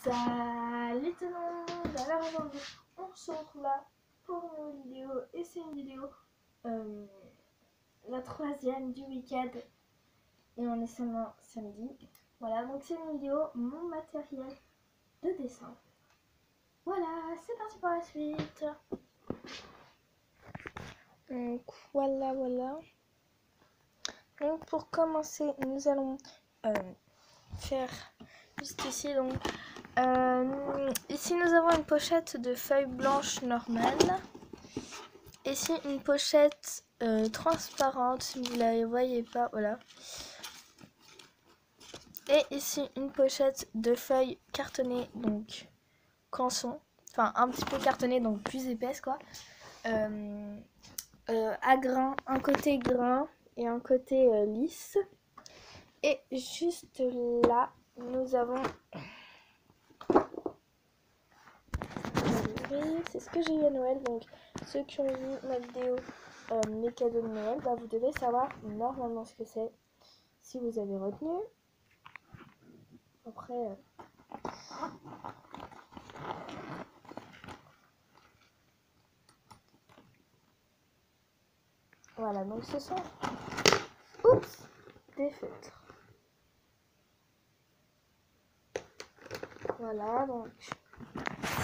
Salut tout le monde. Alors aujourd'hui on se retrouve là pour une nouvelle vidéo et c'est une vidéo la troisième du week-end et on est seulement samedi. Voilà, donc c'est une vidéo mon matériel de dessin. Voilà, c'est parti pour la suite. Donc voilà. Donc pour commencer nous allons faire juste ici donc ici nous avons une pochette de feuilles blanches normales. Ici une pochette transparente, si vous ne la voyez pas, voilà. Et ici une pochette de feuilles cartonnées, donc canson, enfin un petit peu cartonnées, donc plus épaisse quoi. À grain, un côté grain et un côté lisse. Et juste là, nous avons... C'est ce que j'ai eu à Noël, donc ceux qui ont vu ma vidéo les cadeaux de Noël, bah, vous devez savoir normalement ce que c'est si vous avez retenu. Après voilà, donc ce sont des feutres. Voilà, donc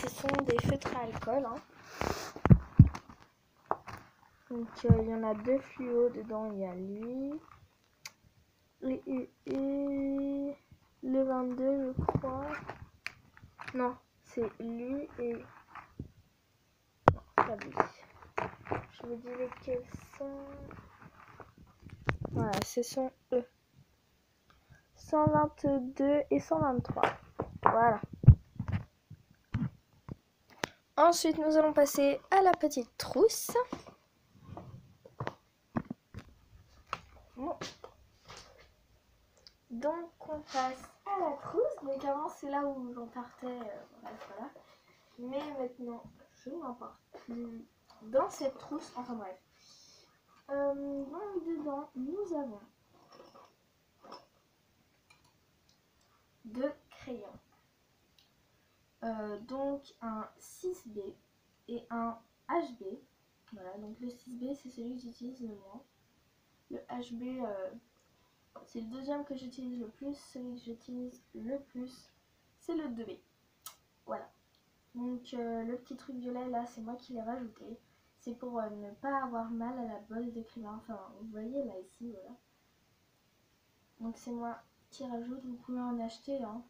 ce sont des feutres à alcool, hein. Donc il y en a deux fluos dedans, il y a lui et le 22 je crois. Non, c'est lui et... Non, c'est pas lui. Je vous dis lesquels sont... Voilà, ce sont eux. 122 et 123. Voilà. Ensuite, nous allons passer à la petite trousse. Bon. Donc, on passe à la trousse. Donc, avant, c'est là où j'en partais. Bref, voilà. Mais maintenant, je n'emporte plus dans cette trousse. Enfin, bref. Donc, dedans, nous avons deux crayons. Donc, un 6B et un HB. Voilà, donc le 6B, c'est celui que j'utilise le moins. Le HB, c'est le deuxième que j'utilise le plus. Celui que j'utilise le plus, c'est le 2B. Voilà. Donc le petit truc violet là, c'est moi qui l'ai rajouté. C'est pour ne pas avoir mal à la bosse de crayon. Enfin, vous voyez là, ici, voilà. Donc c'est moi qui rajoute. Vous pouvez en acheter, hein.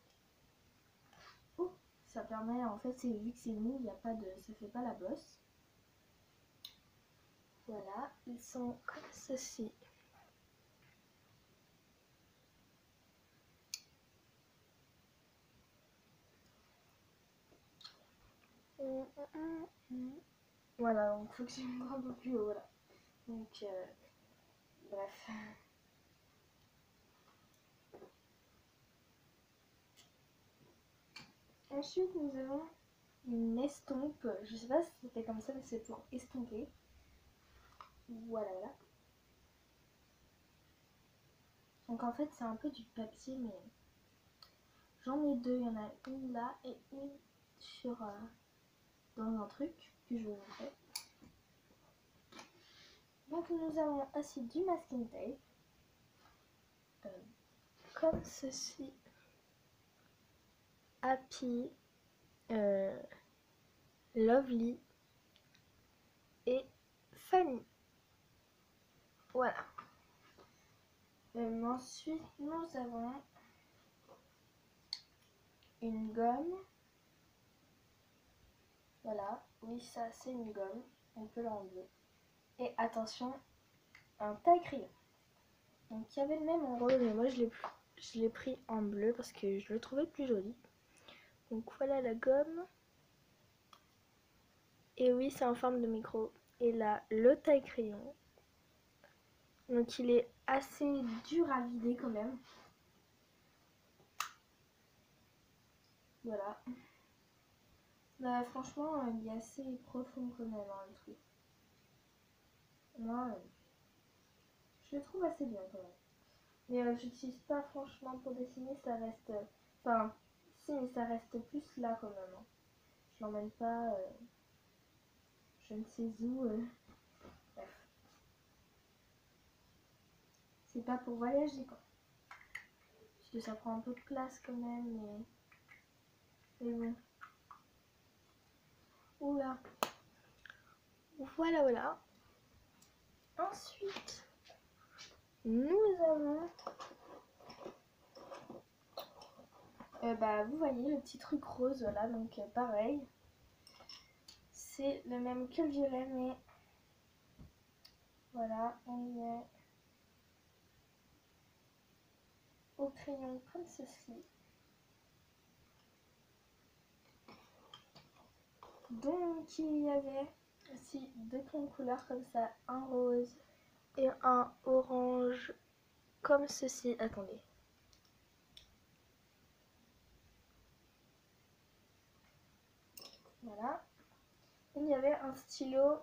Oh, ça permet, en fait, vu que c'est mou, il y a pas de, ça fait pas la bosse. Voilà, ils sont comme ceci. Voilà, donc il faut que je me rende un peu plus haut, voilà. Donc, bref. Ensuite, nous avons une estompe. Je sais pas si c'était comme ça, mais c'est pour estomper. Voilà. Donc en fait, c'est un peu du papier, mais j'en ai deux. Il y en a une là et une sur dans un truc que je vais vous montrer. Donc nous avons aussi du masking tape, comme ceci. Happy, Lovely et Fanny. Voilà. Ensuite, nous avons une gomme. Voilà. Oui, ça, c'est une gomme. On peut l'enlever. Et attention, un taille-crayon. Donc, il y avait le même en rose, mais moi, je l'ai pris en bleu parce que je le trouvais plus joli. Donc, voilà la gomme. Et oui, c'est en forme de micro. Et là, le taille-crayon. Donc, il est assez dur à vider quand même. Voilà. Bah, franchement, il est assez profond quand même, hein, le truc. Moi, je le trouve assez bien quand même. Mais j'utilise pas franchement pour dessiner, ça reste... Enfin, Si, mais ça reste plus là quand même. Je l'emmène pas, je ne sais où. Bref. C'est pas pour voyager quoi. Parce que ça prend un peu de place quand même, mais bon. Oula. Voilà, voilà. Ensuite, nous avons... vous voyez le petit truc rose là, donc pareil. C'est le même que le violet, mais voilà, on y est au crayon comme ceci. Donc il y avait aussi deux crayons couleurs comme ça, un rose et un orange comme ceci. Attendez. Voilà. Il y avait un stylo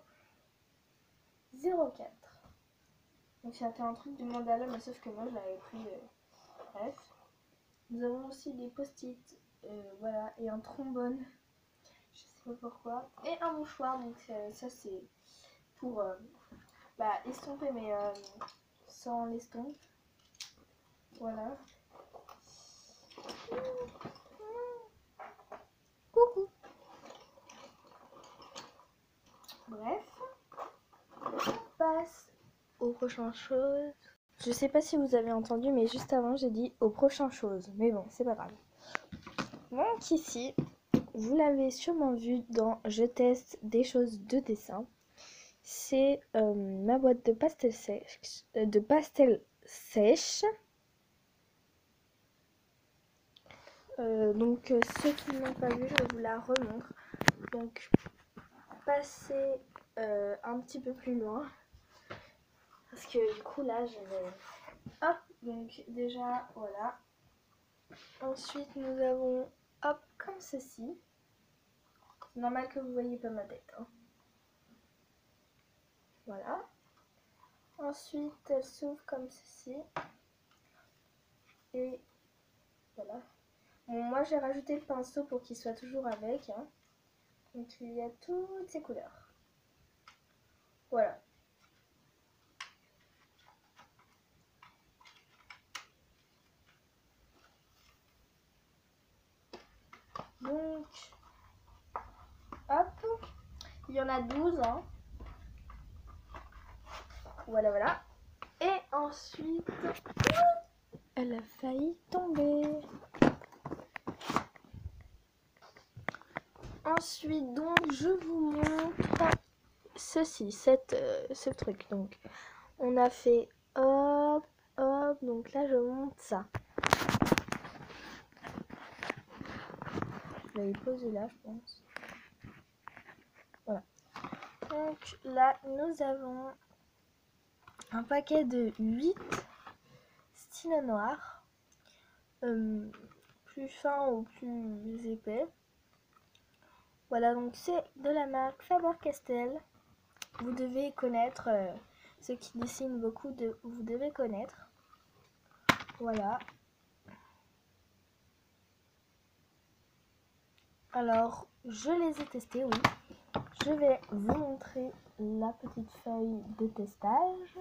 04. Donc c'était un truc du mandala, mais sauf que moi je l'avais pris. Bref. Nous avons aussi des post-it, voilà, et un trombone. Je sais pas pourquoi. Et un mouchoir, donc ça c'est pour estomper, mais sans l'estompe. Voilà. Coucou. Bref, on passe aux prochaines choses. Je sais pas si vous avez entendu, mais juste avant j'ai dit aux prochaines choses. Mais bon, c'est pas grave. Donc ici, vous l'avez sûrement vu dans Je teste des choses de dessin. C'est ma boîte de pastel sèche. Donc ceux qui ne l'ont pas vu, je vous la remontre. Donc passez un petit peu plus loin. Parce que du coup là je vais... Hop, donc déjà voilà. Ensuite nous avons hop comme ceci. C'est normal que vous voyez pas ma tête. Hein. Voilà. Ensuite elle s'ouvre comme ceci. Et voilà. Bon, moi j'ai rajouté le pinceau pour qu'il soit toujours avec. Hein. Donc il y a toutes ces couleurs. Voilà. Donc, hop, il y en a 12. Hein. Voilà, voilà. Et ensuite, elle a failli tomber. Ensuite, donc, je vous montre ceci, ce truc. Donc, on a fait hop, hop. Donc là, je monte ça. Je l'avais posé là, je pense. Voilà. Donc là, nous avons un paquet de 8 stylos noirs. Plus fin ou plus épais. Voilà, donc c'est de la marque Faber-Castell. Vous devez connaître, ceux qui dessinent beaucoup, vous devez connaître. Voilà. Alors, je les ai testés, oui. Je vais vous montrer la petite feuille de testage.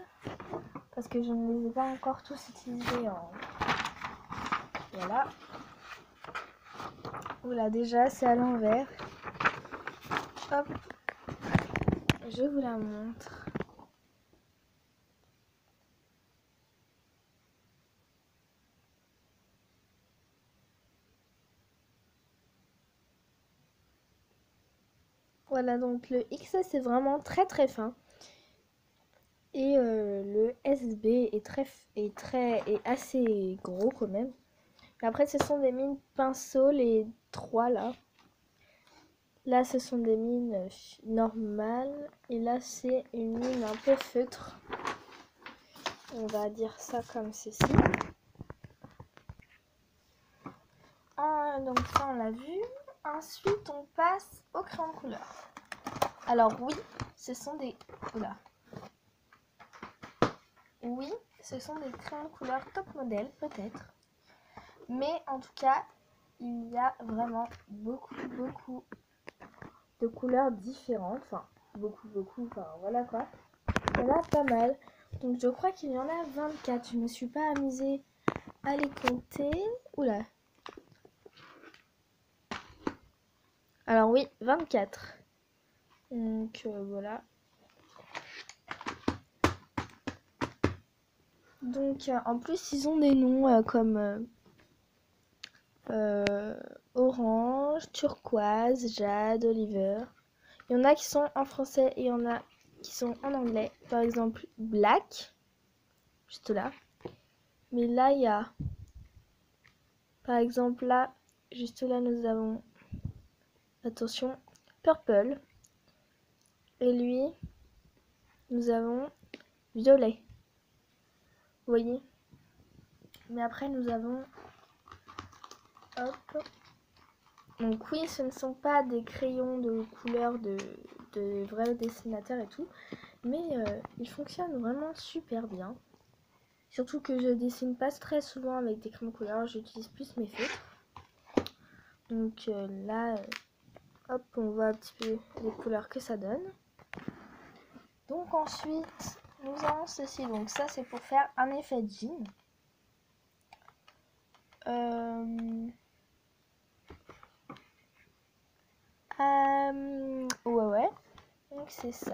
Parce que je ne les ai pas encore tous utilisés en... Voilà. Voilà, déjà, c'est à l'envers. Hop. Je vous la montre. Voilà, donc le XS c'est vraiment très très fin. Et le SB est assez gros quand même. Et après ce sont des mines pinceaux, les 3 là. Là ce sont des mines normales. Et là c'est une mine un peu feutre. On va dire ça comme ceci. Donc ça on l'a vu. Ensuite on passe au crayon de couleur. Alors oui, ce sont des... Oula. Oui, ce sont des crayons de couleur top modèle peut-être. Mais en tout cas, il y a vraiment beaucoup de couleurs différentes. Enfin, enfin voilà quoi. Il y en a pas mal. Donc je crois qu'il y en a 24. Je me suis pas amusée à les compter. Oula. Alors oui, 24. Donc voilà. Donc en plus ils ont des noms comme orange, turquoise, jade, oliver. Il y en a qui sont en français et il y en a qui sont en anglais. Par exemple black, juste là. Mais là il y a, par exemple là, juste là nous avons, attention, purple. Et lui, nous avons violet. Vous voyez? Mais après nous avons, hop. Donc oui, ce ne sont pas des crayons de couleur de vrais dessinateurs et tout, mais ils fonctionnent vraiment super bien. Surtout que je dessine pas très souvent avec des crayons couleur, j'utilise plus mes feutres. Donc là, hop, on voit un petit peu les couleurs que ça donne. Donc ensuite, nous avons ceci. Donc ça, c'est pour faire un effet jean. Ouais. Donc c'est ça.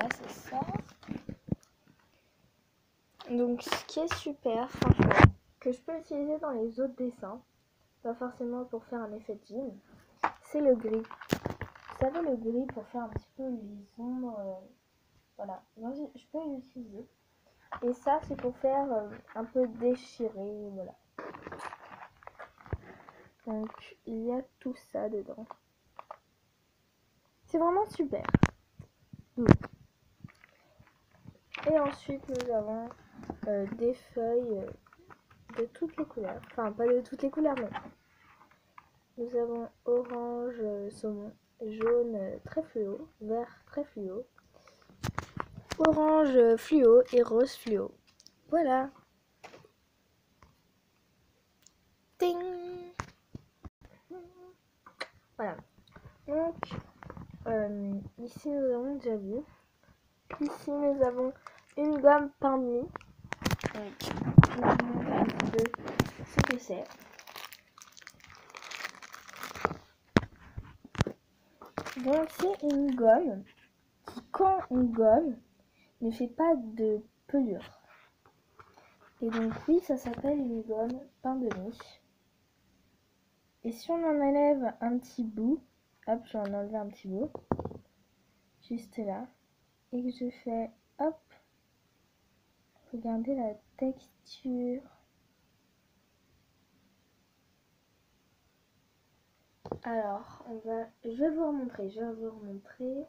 Donc ce qui est super, franchement, que je peux utiliser dans les autres dessins, pas forcément pour faire un effet jean, c'est le gris. Vous savez, le gris pour faire un petit peu les ombres, voilà, je peux l'utiliser. Et ça, c'est pour faire un peu déchiré, voilà. Donc il y a tout ça dedans. C'est vraiment super. Et ensuite nous avons des feuilles de toutes les couleurs. Enfin pas de toutes les couleurs mais nous avons orange saumon, jaune très fluo, vert très fluo, orange fluo et rose fluo. Voilà. Ting. Voilà. Donc ici nous avons déjà vu. Ici nous avons une gomme pain de mie. Donc je vous montre un petit peu ce que c'est. Donc c'est une gomme qui, quand on gomme, ne fait pas de pelure. Et donc oui, ça s'appelle une gomme pain de mie. Et si on en enlève un petit bout, hop, j'en ai enlevé un petit bout, juste là, et que je fais, hop, regardez la texture. Alors, je vais vous remontrer.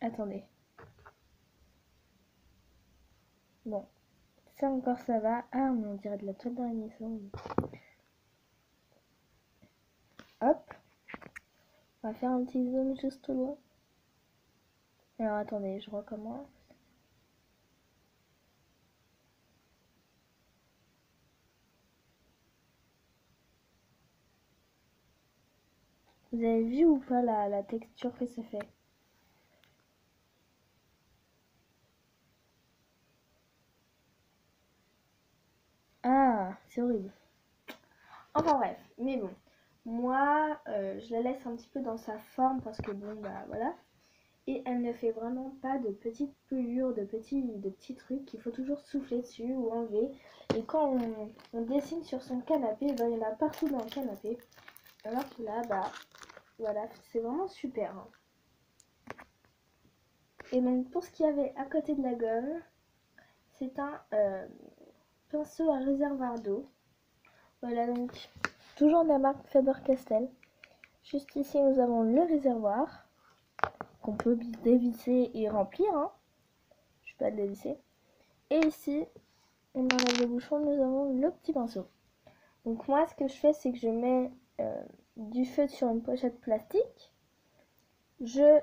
Attendez. Bon, ça encore ça va. Ah, on dirait de la toile d'araignée, ça. Hop. On va faire un petit zoom juste loin. Alors attendez, je recommence. Vous avez vu ou pas la texture que ça fait? Ah, c'est horrible. Enfin bref, mais bon. Moi, je la laisse un petit peu dans sa forme parce que bon, bah voilà. Et elle ne fait vraiment pas de petites pelures, de petits trucs qu'il faut toujours souffler dessus ou enlever. Et quand on dessine sur son canapé, bah, il y en a partout dans le canapé. Alors que là, bah voilà, c'est vraiment super. Hein. Et donc pour ce qu'il y avait à côté de la gomme, c'est un pinceau à réservoir d'eau. Voilà donc, toujours de la marque Faber-Castell. Juste ici, nous avons le réservoir qu'on peut dévisser et remplir. Hein. Je peux pas le dévisser. Et ici, on enlève le bouchon, nous avons le petit pinceau. Donc moi, ce que je fais, c'est que je mets du feutre sur une pochette plastique. Je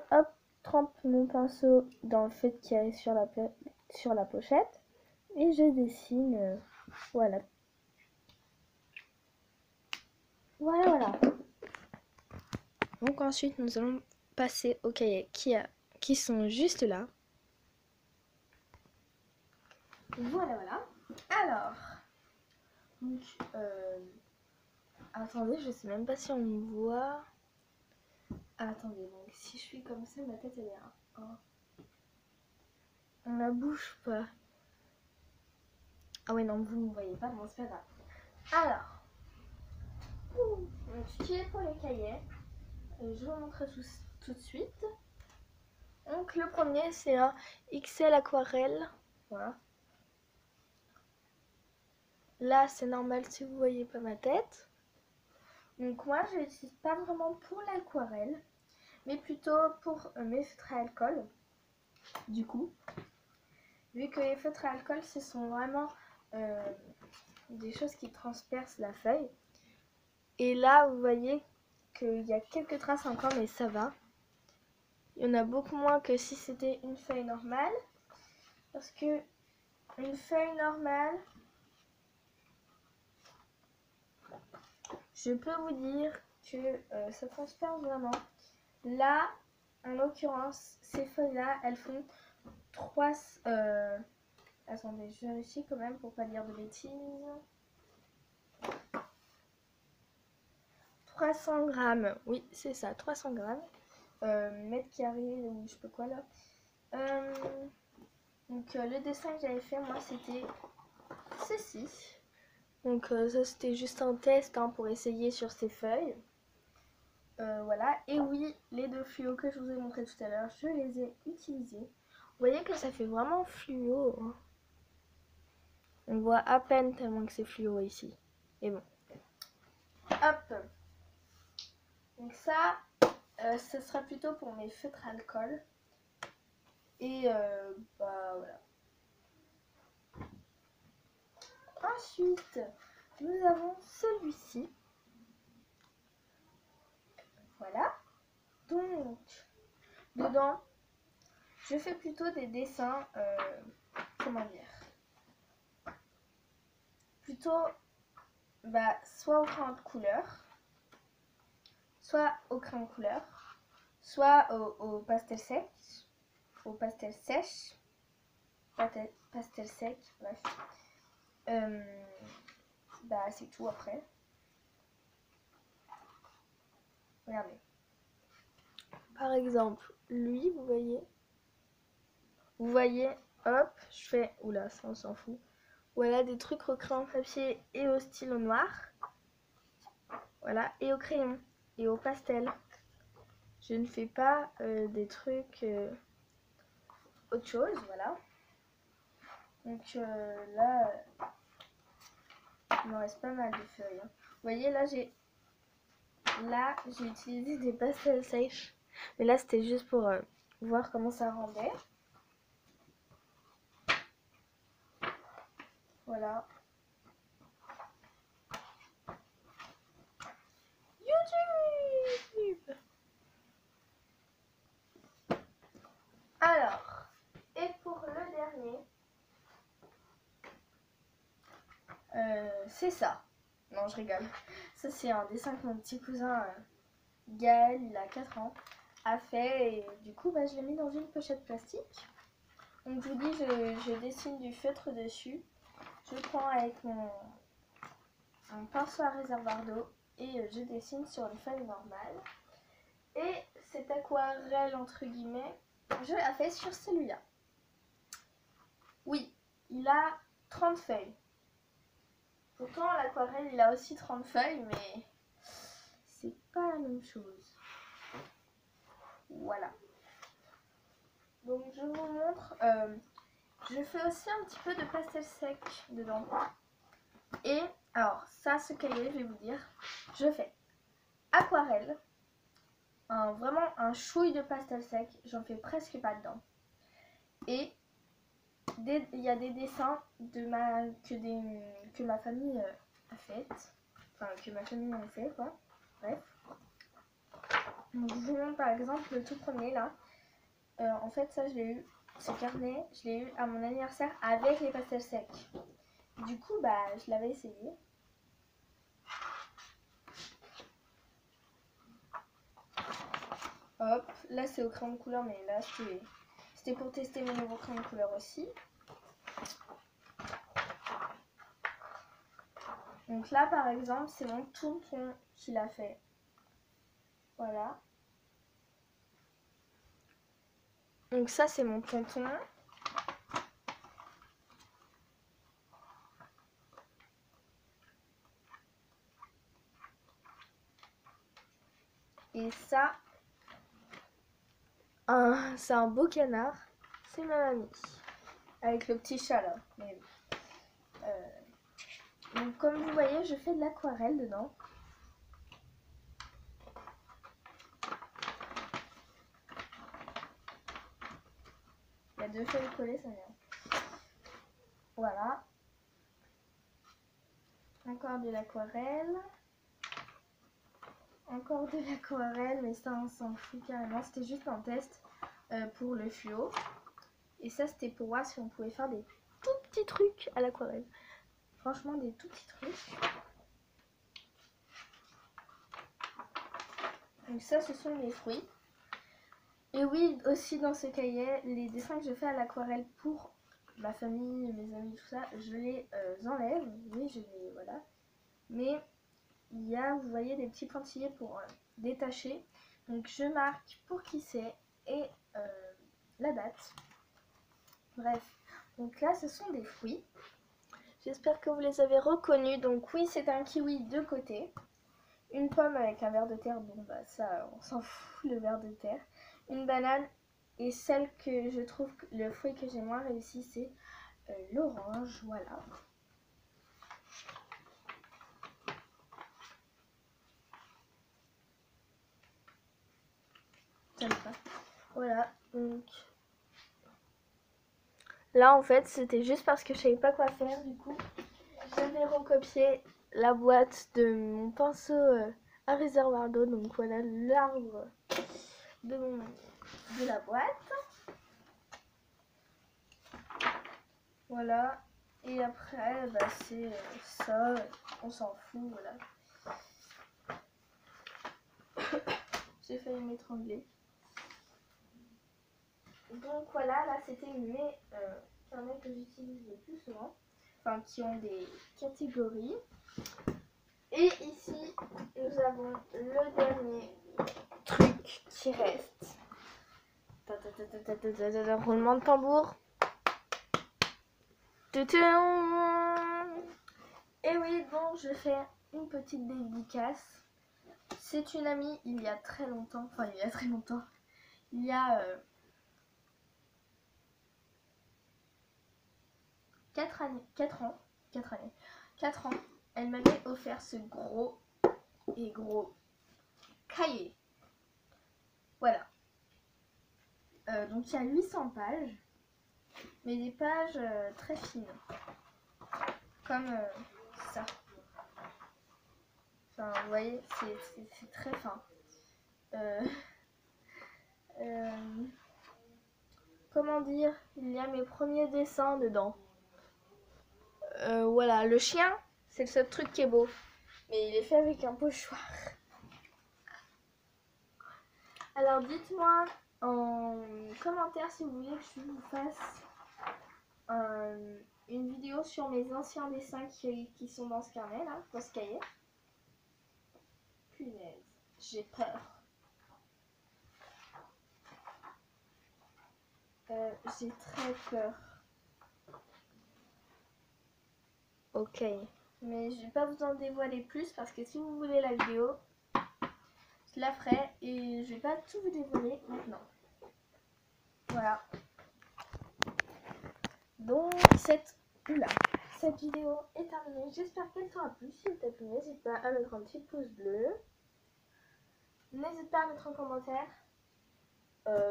trempe mon pinceau dans le feutre qui est sur la pochette. Et je dessine, voilà. Voilà, voilà. Donc ensuite, nous allons passer aux cahiers qui sont juste là. Voilà, voilà. Alors, donc, attendez, je sais même pas si on me voit. Attendez, donc si je suis comme ça, ma tête elle est on la bouge pas. Ah ouais, non, vous ne me voyez pas, bon, c'est pas grave. Alors, donc, ce qui est pour les cahiers, je vous montre tout de suite. Donc, le premier, c'est un XL aquarelle. Voilà. Là, c'est normal si vous voyez pas ma tête. Donc, moi, je l'utilise pas vraiment pour l'aquarelle, mais plutôt pour mes feutres à alcool. Du coup, vu que les feutres à alcool, ce sont vraiment des choses qui transpercent la feuille. Et là, vous voyez qu'il y a quelques traces encore, mais ça va. Il y en a beaucoup moins que si c'était une feuille normale. Parce que une feuille normale, je peux vous dire que ça transperce vraiment. Là, en l'occurrence, ces feuilles-là, elles font 3... attendez, je vérifie quand même pour pas dire de bêtises. 300 grammes, oui, c'est ça, 300 grammes. Mètre carré ou je sais pas quoi là. Donc le dessin que j'avais fait, moi, c'était ceci. Donc ça, c'était juste un test pour essayer sur ces feuilles. Voilà, et oui, les deux fluos que je vous ai montré tout à l'heure, je les ai utilisés. Vous voyez que ça fait vraiment fluo. Hein. On voit à peine tellement que c'est fluo ici. Et bon. Hop. Donc ça, ce sera plutôt pour mes feutres alcool. Et bah voilà. Ensuite, nous avons celui-ci. Voilà. Donc, dedans, je fais plutôt des dessins, comment dire, plutôt soit au crayon de couleur, soit au crayon de couleur, soit au pastel sec, au pastel sèche, pastel sec, bref. C'est tout après. Regardez. Par exemple, lui, vous voyez, hop, je fais, oula, ça on s'en fout. Voilà, des trucs au crayon papier et au stylo noir. Voilà, et au crayon et au pastel. Je ne fais pas des trucs autre chose, voilà. Donc là, il me reste pas mal de feuilles. Hein. Vous voyez, là, j'ai utilisé des pastels sèches. Mais là, c'était juste pour voir comment ça rendait. Voilà. YouTube! Alors, et pour le dernier, c'est ça. Non, je rigole. Ça, c'est un dessin que mon petit cousin Gaël, il a 4 ans, a fait. Et du coup, je l'ai mis dans une pochette plastique. Donc, je vous dis, je dessine du feutre dessus. Je prends avec mon pinceau à réservoir d'eau et je dessine sur une feuille normale. Et cette aquarelle, entre guillemets, je la fais sur celui-là. Oui, il a 30 feuilles. Pourtant, l'aquarelle, il a aussi 30 feuilles, mais c'est pas la même chose. Voilà. Donc, je vous montre. Je fais aussi un petit peu de pastel sec dedans. Et, alors, ça, ce cahier, je vais vous dire, je fais aquarelle. Vraiment un chouille de pastel sec. J'en fais presque pas dedans. Et il y a des dessins que ma famille a fait. Enfin, que ma famille a fait, quoi. Bref. Donc, je vous montre par exemple le tout premier là. En fait, ça, je l'ai eu, ce carnet, je l'ai eu à mon anniversaire avec les pastels secs. Du coup, je l'avais essayé. Hop, là c'est au crayon de couleur, mais là c'était pour tester mes nouveaux crayons de couleur aussi. Donc là par exemple, c'est mon tonton qui l'a fait. Voilà. Donc ça c'est mon tonton. Et ça, c'est un beau canard. C'est ma mamie. Avec le petit chat là. Mais, donc comme vous voyez, je fais de l'aquarelle dedans. Il y a 2 feuilles collées, ça vient. Voilà. Encore de l'aquarelle. Encore de l'aquarelle, mais ça on s'en fout carrément. C'était juste un test pour le fluo. Et ça c'était pour voir si on pouvait faire des tout petits trucs à l'aquarelle. Franchement des tout petits trucs. Donc ça ce sont les fruits. Et oui, aussi dans ce cahier, les dessins que je fais à l'aquarelle pour ma famille, mes amis, tout ça, je les enlève. Oui, je les... voilà. Mais il y a, vous voyez, des petits pointillés pour détacher. Donc je marque pour qui c'est et la date. Bref, donc là ce sont des fruits. J'espère que vous les avez reconnus. Donc oui, c'est un kiwi de côté. Une pomme avec un ver de terre. Bon bah ça, on s'en fout, le ver de terre. Une banane. Et celle que je trouve, le fruit que j'ai moins réussi, c'est l'orange. Voilà. Ça me va. Voilà, donc là en fait c'était juste parce que je savais pas quoi faire, du coup j'avais recopié la boîte de mon pinceau à réservoir d'eau, donc voilà l'arbre de la boîte. Voilà, et après bah, c'est ça, on s'en fout, voilà. J'ai failli m'étrangler. Donc voilà, là c'était mes carnets que j'utilise le plus souvent, enfin qui ont des catégories. Et ici nous avons le dernier truc qui reste. Roulement de tambour. Et oui, donc je fais une petite dédicace. C'est une amie il y a très longtemps, enfin il y a très longtemps, il y a 4 ans, elle m'avait offert ce gros cahier. Voilà. Donc il y a 800 pages, mais des pages très fines, comme ça. Enfin, vous voyez, c'est très fin. Comment dire, il y a mes premiers dessins dedans. Voilà, le chien, c'est le seul truc qui est beau, mais il est fait avec un pochoir. Alors dites-moi en commentaire si vous voulez que je vous fasse une vidéo sur mes anciens dessins qui sont dans ce carnet là, dans ce cahier. Punaise, j'ai peur. J'ai très peur. Ok, mais je vais pas vous en dévoiler plus parce que si vous voulez la vidéo, je la ferai et je vais pas tout vous dévoiler maintenant. Voilà. Donc cette vidéo est terminée. J'espère qu'elle t'aura plu. Si elle t'a plu, n'hésite pas à mettre un petit pouce bleu. N'hésite pas à mettre un commentaire.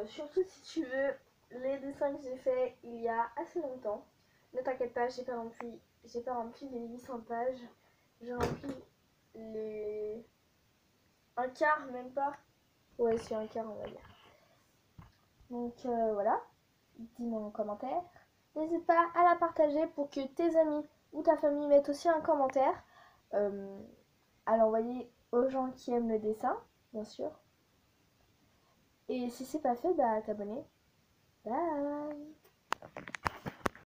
Surtout si tu veux les dessins que j'ai fait il y a assez longtemps. Ne t'inquiète pas, j'ai pas rempli les 800 pages. J'ai rempli les un quart, même pas. Ouais, c'est un quart on va dire. Donc voilà, dis-moi en commentaire. N'hésite pas à la partager pour que tes amis ou ta famille mettent aussi un commentaire. À l'envoyer aux gens qui aiment le dessin, bien sûr. Et si c'est pas fait, bah t'abonner. Bye!